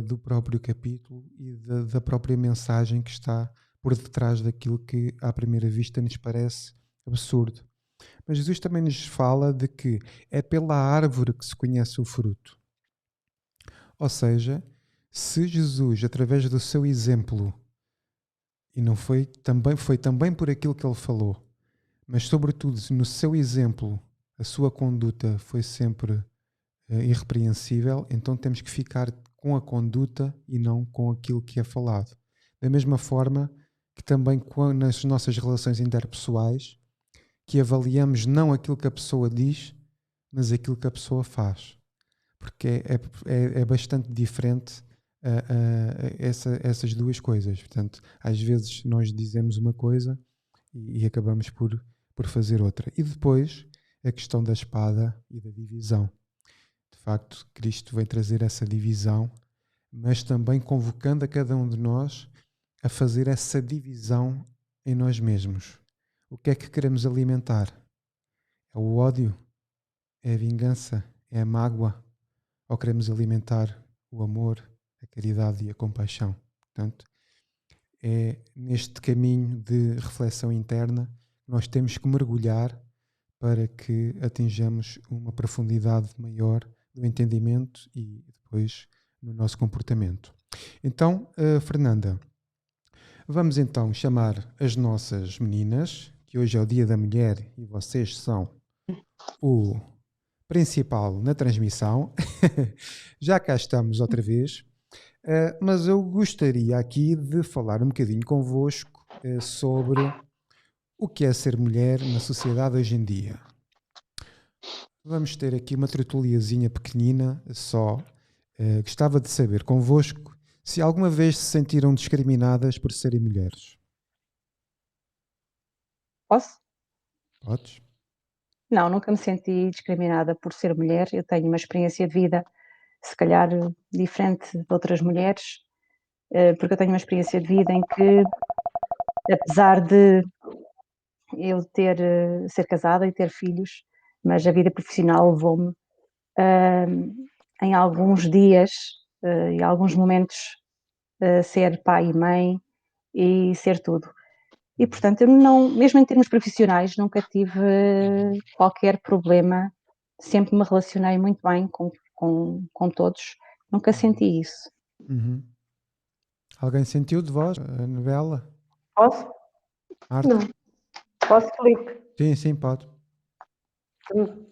do próprio capítulo e da própria mensagem que está por detrás daquilo que à primeira vista nos parece absurdo. Mas Jesus também nos fala de que é pela árvore que se conhece o fruto. Ou seja, se Jesus, através do seu exemplo, e não foi também por aquilo que ele falou, mas sobretudo no seu exemplo, a sua conduta foi sempre irrepreensível, então temos que ficar com a conduta e não com aquilo que é falado. Da mesma forma que também nas nossas relações interpessoais, que avaliamos não aquilo que a pessoa diz, mas aquilo que a pessoa faz. Porque é bastante diferente essas duas coisas. Portanto, às vezes nós dizemos uma coisa e acabamos por fazer outra. E depois, a questão da espada e da divisão. De facto, Cristo vem trazer essa divisão, mas também convocando a cada um de nós a fazer essa divisão em nós mesmos. O que é que queremos alimentar? É o ódio? É a vingança? É a mágoa? Ou queremos alimentar o amor, a caridade e a compaixão? Portanto, é neste caminho de reflexão interna que nós temos que mergulhar para que atinjamos uma profundidade maior do entendimento e depois no nosso comportamento. Então, Fernanda, vamos então chamar as nossas meninas, que hoje é o Dia da Mulher e vocês são o principal na transmissão. Já cá estamos outra vez, mas eu gostaria aqui de falar um bocadinho convosco sobre o que é ser mulher na sociedade hoje em dia. Vamos ter aqui uma tertuliazinha pequenina só. Gostava de saber convosco se alguma vez se sentiram discriminadas por serem mulheres. Posso? Podes? Não, nunca me senti discriminada por ser mulher. Eu tenho uma experiência de vida, se calhar, diferente de outras mulheres, porque eu tenho uma experiência de vida em que, apesar de eu ser casada e ter filhos, mas a vida profissional levou-me em alguns dias e alguns momentos a ser pai e mãe e ser tudo. E, portanto, eu não, mesmo em termos profissionais, nunca tive qualquer problema, sempre me relacionei muito bem com todos, nunca senti isso. Uhum. Alguém sentiu de vós a novela? Posso? Arte? Não. Posso, Filipe? Sim, pode.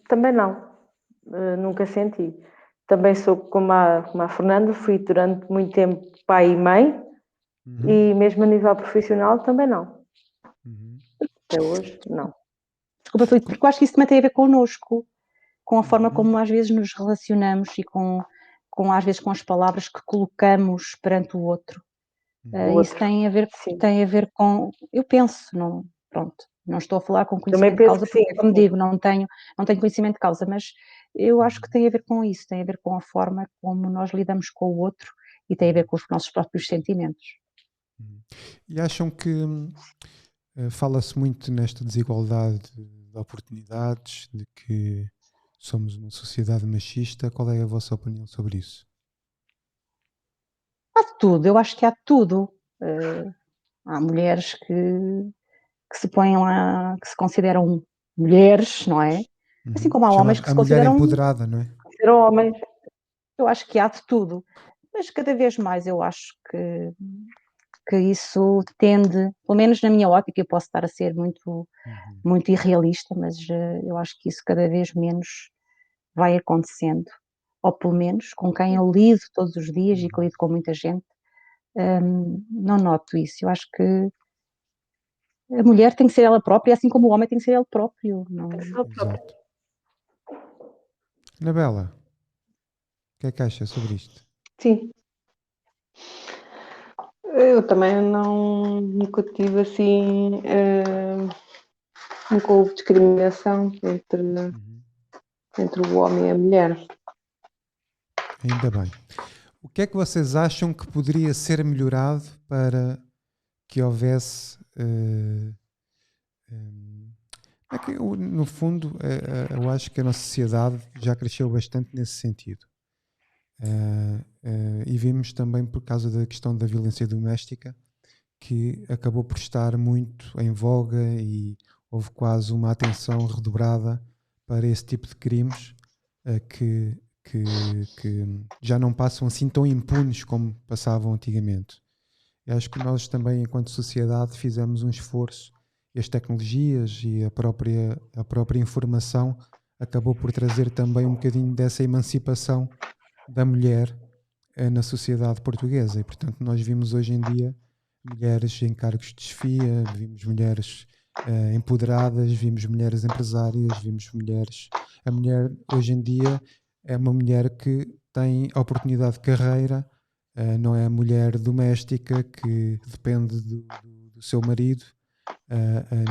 Também não. Nunca senti. Também sou como a Fernanda, fui durante muito tempo pai e mãe, e mesmo a nível profissional também não. Até hoje, não. Desculpa, Filipe, porque eu acho que isso também tem a ver connosco, com a forma como às vezes nos relacionamos e às vezes com as palavras que colocamos perante o outro. Isso tem a ver com, eu penso, não, pronto, não estou a falar com conhecimento de causa, porque, como digo, não tenho conhecimento de causa, mas eu acho que tem a ver com isso, tem a ver com a forma como nós lidamos com o outro e tem a ver com os nossos próprios sentimentos. E acham que fala-se muito nesta desigualdade de oportunidades, de que somos uma sociedade machista? Qual é a vossa opinião sobre isso? Há de tudo, eu acho que há de tudo. Há mulheres que se põem lá, que se consideram mulheres, não é? Assim como há homens que se consideram... A mulher empoderada, não é? Ser homens. Eu acho que há de tudo, mas cada vez mais eu acho que isso tende, pelo menos na minha ótica, eu posso estar a ser muito irrealista, mas eu acho que isso cada vez menos vai acontecendo, ou pelo menos com quem eu lido todos os dias e que lido com muita gente, não noto isso. Eu acho que a mulher tem que ser ela própria, assim como o homem tem que ser ele próprio. Não... Exato. Anabela, o que é que achas sobre isto? Sim. Eu também nunca tive assim, nunca houve discriminação entre o homem e a mulher. Ainda bem. O que é que vocês acham que poderia ser melhorado para que houvesse... é que, no fundo, eu acho que a nossa sociedade já cresceu bastante nesse sentido. E vimos também, por causa da questão da violência doméstica, que acabou por estar muito em voga e houve quase uma atenção redobrada para esse tipo de crimes que já não passam assim tão impunes como passavam antigamente. Eu acho que nós também, enquanto sociedade, fizemos um esforço e as tecnologias e a própria informação acabou por trazer também um bocadinho dessa emancipação da mulher na sociedade portuguesa. E, portanto, nós vimos hoje em dia mulheres em cargos de chefia, vimos mulheres empoderadas, vimos mulheres empresárias, vimos mulheres... A mulher, hoje em dia, é uma mulher que tem oportunidade de carreira, não é a mulher doméstica que depende do seu marido,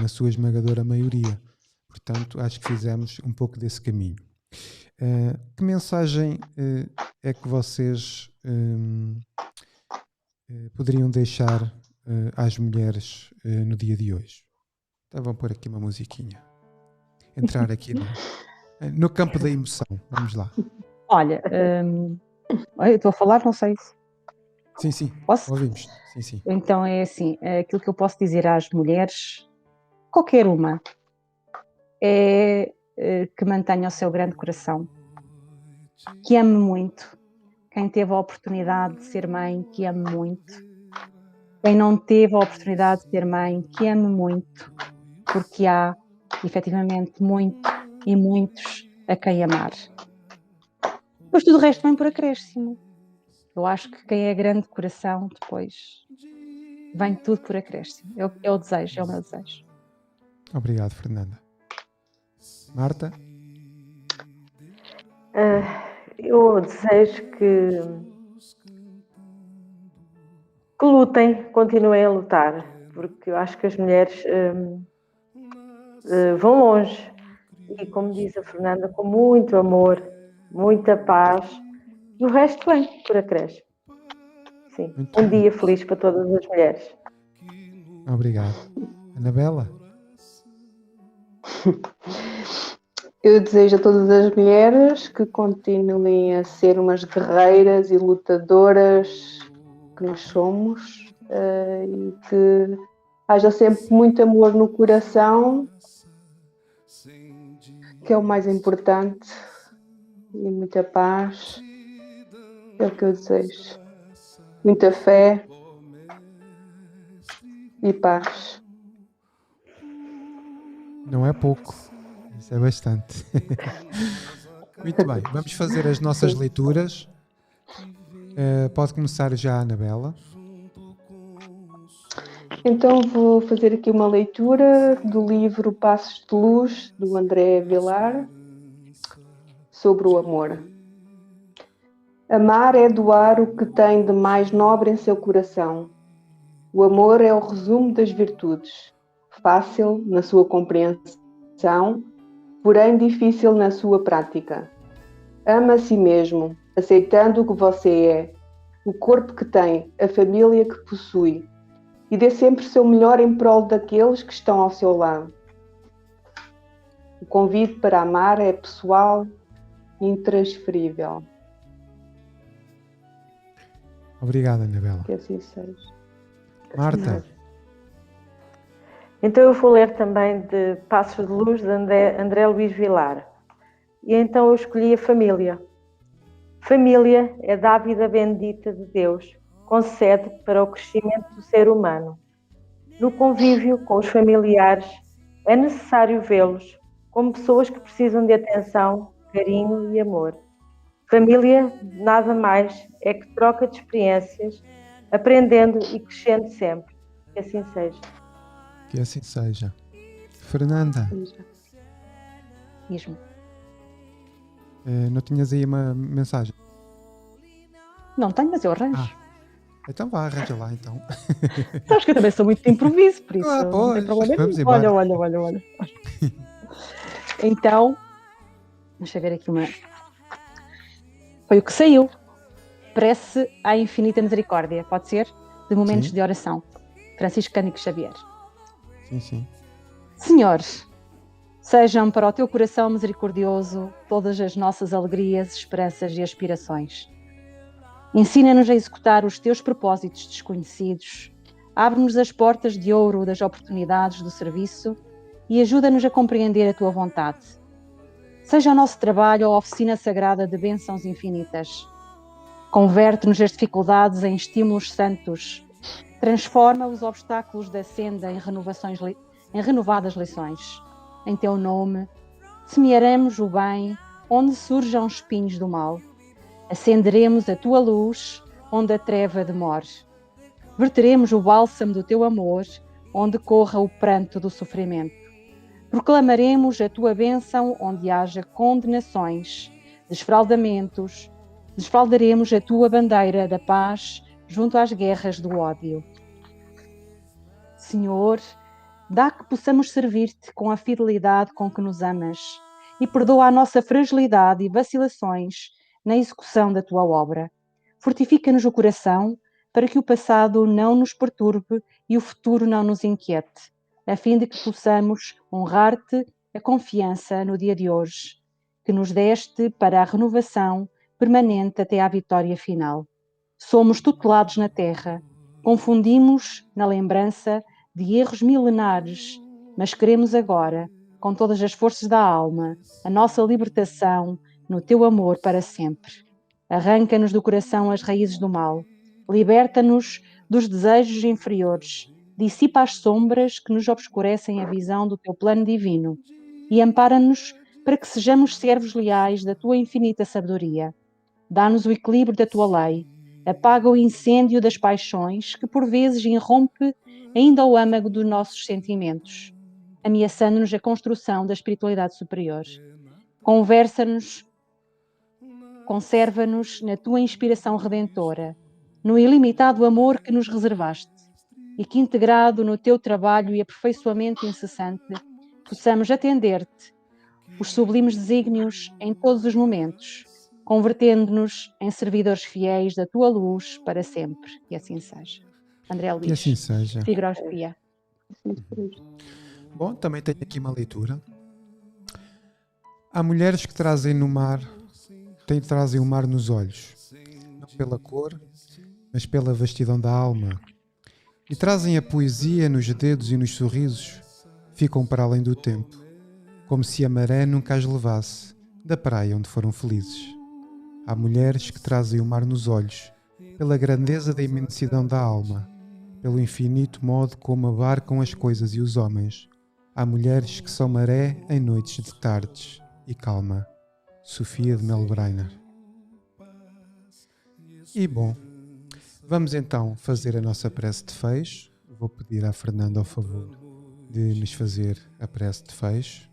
na sua esmagadora maioria. Portanto, acho que fizemos um pouco desse caminho. Que mensagem é que vocês poderiam deixar às mulheres no dia de hoje? Então vamos pôr aqui uma musiquinha. Entrar aqui no campo da emoção. Vamos lá. Olha, eu estou a falar, não sei se Sim, posso. ouvimos. Sim. Então é assim, aquilo que eu posso dizer às mulheres, qualquer uma, é que mantenha o seu grande coração, que ame muito. Quem teve a oportunidade de ser mãe, que ame muito. Quem não teve a oportunidade de ser mãe, que ame muito, porque há, efetivamente, muito e muitos a quem amar. Depois tudo o resto vem por acréscimo. Eu acho que quem é grande de coração, depois vem tudo por acréscimo. É o desejo, é o meu desejo. Obrigado, Fernanda. Marta? Eu desejo que lutem, continuem a lutar, porque eu acho que as mulheres vão longe e, como diz a Fernanda, com muito amor, muita paz, e o resto vem por acréscimo. Sim, Muito um bem. dia feliz para todas as mulheres. Obrigado. Anabela? Eu desejo a todas as mulheres que continuem a ser umas guerreiras e lutadoras que nós somos, e que haja sempre muito amor no coração, que é o mais importante, e muita paz. É o que eu desejo. Muita fé e paz. Não é pouco. Isso é bastante. Muito bem. Vamos fazer as nossas leituras. Pode começar já a Anabela. Então vou fazer aqui uma leitura do livro Passos de Luz, do André Vilar, sobre o amor. Amar é doar o que tem de mais nobre em seu coração. O amor é o resumo das virtudes, fácil na sua compreensão, porém difícil na sua prática. Ama a si mesmo, aceitando o que você é, o corpo que tem, a família que possui, e dê sempre o seu melhor em prol daqueles que estão ao seu lado. O convite para amar é pessoal e intransferível. Obrigado, Anabela. Que assim seja. Marta? Então eu vou ler também de Passos de Luz, de André Luís Vilar. E então eu escolhi a família. Família é dávida bendita de Deus, concede para o crescimento do ser humano. No convívio com os familiares, é necessário vê-los como pessoas que precisam de atenção, carinho e amor. Família nada mais é que troca de experiências, aprendendo e crescendo sempre. Que assim seja. Que assim seja. Fernanda? Diz-me. Não tinhas aí uma mensagem? Não tenho, mas eu arranjo. Então vá, arranja lá então. Sabes que eu também sou muito de improviso, por isso não Pois, tem problema vamos nenhum. embora. Olha. Então, deixa eu ver aqui uma. Foi o que saiu. Prece à infinita misericórdia, pode ser? De momentos Sim. de oração. Francisco Cândido Xavier. Sim. Senhor, sejam para o teu coração misericordioso todas as nossas alegrias, esperanças e aspirações. Ensina-nos a executar os teus propósitos desconhecidos, abre-nos as portas de ouro das oportunidades do serviço e ajuda-nos a compreender a tua vontade. Seja o nosso trabalho a oficina sagrada de bênçãos infinitas. Converte-nos as dificuldades em estímulos santos. Transforma os obstáculos da senda em renovadas lições. Em teu nome, semearemos o bem onde surjam espinhos do mal. Acenderemos a tua luz onde a treva demore. Verteremos o bálsamo do teu amor onde corra o pranto do sofrimento. Proclamaremos a tua bênção onde haja condenações, desfraldamentos. Desfraldaremos a tua bandeira da paz junto às guerras do ódio. Senhor, dá que possamos servir-te com a fidelidade com que nos amas e perdoa a nossa fragilidade e vacilações na execução da tua obra. Fortifica-nos o coração para que o passado não nos perturbe e o futuro não nos inquiete, a fim de que possamos honrar-te a confiança no dia de hoje, que nos deste para a renovação permanente até à vitória final. Somos tutelados na terra, confundimos na lembrança de erros milenares, mas queremos agora, com todas as forças da alma, a nossa libertação no teu amor para sempre. Arranca-nos do coração as raízes do mal, liberta-nos dos desejos inferiores, dissipa as sombras que nos obscurecem a visão do teu plano divino e ampara-nos para que sejamos servos leais da tua infinita sabedoria. Dá-nos o equilíbrio da tua lei, apaga o incêndio das paixões que por vezes irrompe ainda o âmago dos nossos sentimentos, ameaçando-nos a construção da espiritualidade superior. Conserva-nos na tua inspiração redentora, no ilimitado amor que nos reservaste, e que, integrado no teu trabalho e aperfeiçoamento incessante, possamos atender-te os sublimes desígnios em todos os momentos, convertendo-nos em servidores fiéis da tua luz para sempre. E assim seja. André Luís. Que assim seja. Figuroscopia. Bom, também tenho aqui uma leitura. Há mulheres que trazem o mar nos olhos, não pela cor, mas pela vastidão da alma, e trazem a poesia nos dedos e nos sorrisos, ficam para além do tempo, como se a maré nunca as levasse da praia onde foram felizes. Há mulheres que trazem o mar nos olhos, pela grandeza da imensidão da alma, pelo infinito modo como abarcam as coisas e os homens. Há mulheres que são maré em noites de tardes e calma. Sofia de Melbreiner. E bom, vamos então fazer a nossa prece de fecho. Vou pedir à Fernanda ao favor de nos fazer a prece de fecho.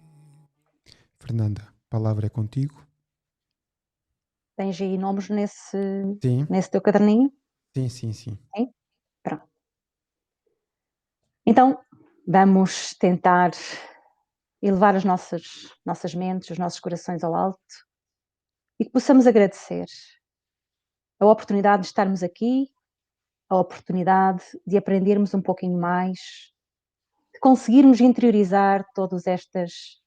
Fernanda, a palavra é contigo. Tens aí nomes Sim. nesse teu caderninho? Sim. Sim? Pronto. Então, vamos tentar elevar as nossas mentes, os nossos corações ao alto e que possamos agradecer a oportunidade de estarmos aqui, a oportunidade de aprendermos um pouquinho mais, de conseguirmos interiorizar todas estas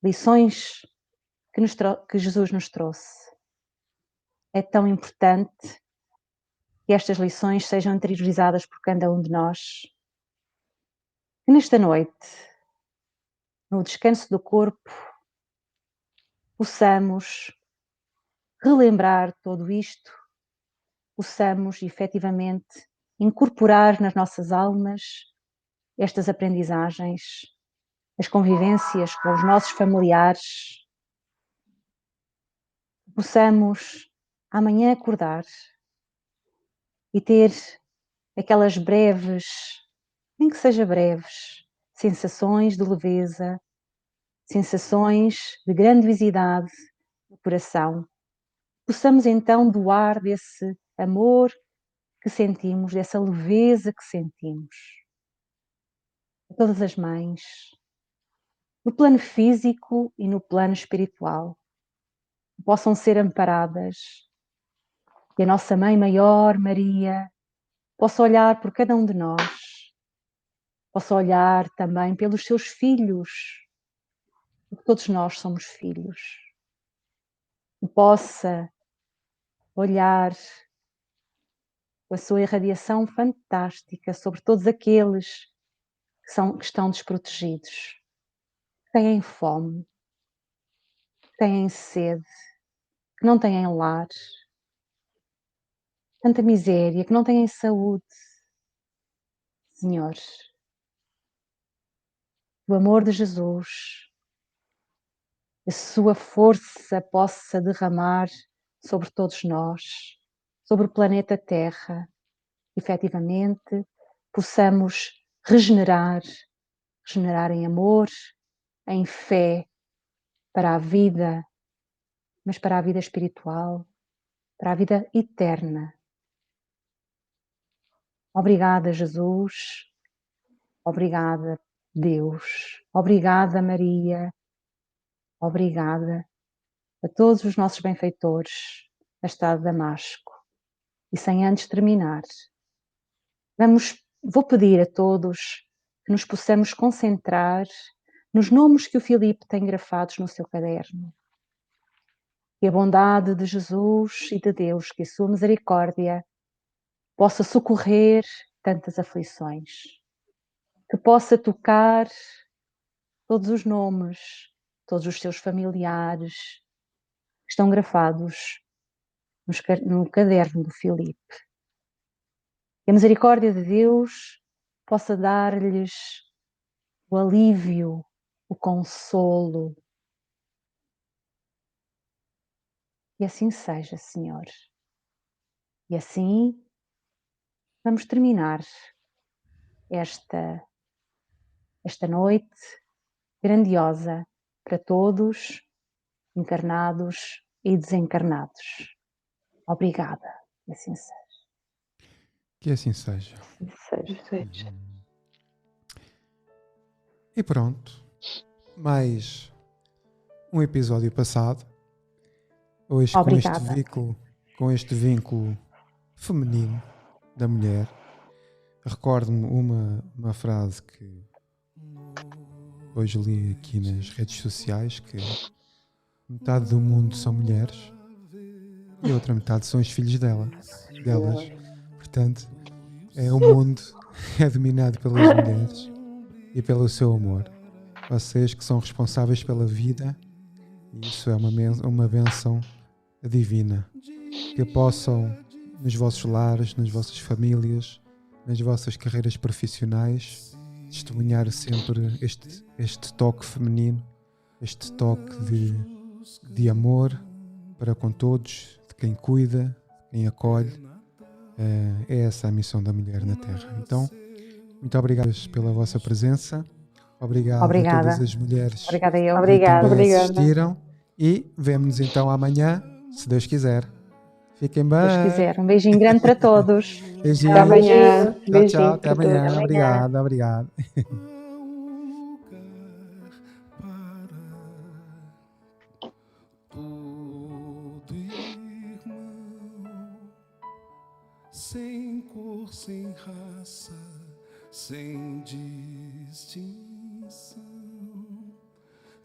lições que Jesus nos trouxe. É tão importante que estas lições sejam interiorizadas por cada um de nós. E nesta noite, no descanso do corpo, possamos relembrar tudo isto, possamos efetivamente incorporar nas nossas almas estas aprendizagens, as convivências com os nossos familiares, possamos amanhã acordar e ter aquelas breves, nem que seja breves, sensações de leveza, sensações de grandiosidade no coração. Possamos então doar desse amor que sentimos, dessa leveza que sentimos a todas as mães, no plano físico e no plano espiritual, possam ser amparadas e a nossa Mãe Maior, Maria, possa olhar por cada um de nós, possa olhar também pelos seus filhos, porque todos nós somos filhos, e possa olhar com a sua irradiação fantástica sobre todos aqueles que estão desprotegidos, que têm fome, que têm sede, que não têm lar, tanta miséria, que não têm saúde. Senhor, o amor de Jesus, a sua força possa derramar sobre todos nós, sobre o planeta Terra, efetivamente possamos regenerar em amor, em fé, para a vida, mas para a vida espiritual, para a vida eterna. Obrigada, Jesus. Obrigada, Deus. Obrigada, Maria. Obrigada a todos os nossos benfeitores na estrada de Damasco. E sem antes terminar, Vou pedir a todos que nos possamos concentrar nos nomes que o Filipe tem grafados no seu caderno. Que a bondade de Jesus e de Deus, que a sua misericórdia possa socorrer tantas aflições, que possa tocar todos os nomes, todos os seus familiares que estão grafados no caderno do Filipe. Que a misericórdia de Deus possa dar-lhes o alívio, o consolo. E assim seja, Senhor. E assim vamos terminar esta noite grandiosa para todos, encarnados e desencarnados. Obrigada. E assim seja. Que assim seja. Seja. E pronto. Mais um episódio passado. Hoje Obrigada. com este vínculo feminino da mulher. Recordo-me uma frase que hoje li aqui nas redes sociais, que metade do mundo são mulheres e a outra metade são os filhos delas. Portanto, o mundo é dominado pelas mulheres e pelo seu amor. Vocês que são responsáveis pela vida, e isso é uma bênção divina. Que possam, nos vossos lares, nas vossas famílias, nas vossas carreiras profissionais, testemunhar sempre este toque feminino, este toque de amor para com todos, de quem cuida, de quem acolhe. É essa a missão da mulher na Terra. Então, muito obrigadas pela vossa presença. Obrigado a todas as mulheres que também assistiram. E vemo-nos então amanhã, se Deus quiser. Fiquem bem. Se Deus quiser. Um beijinho grande para todos. Beijinhos. Até amanhã. Tchau. Até amanhã. Obrigado. Sem cor, sem raça, sem distinção,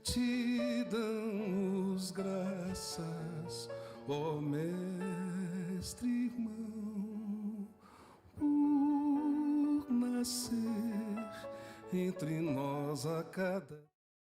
te damos graças, ó Mestre irmão, por nascer entre nós a cada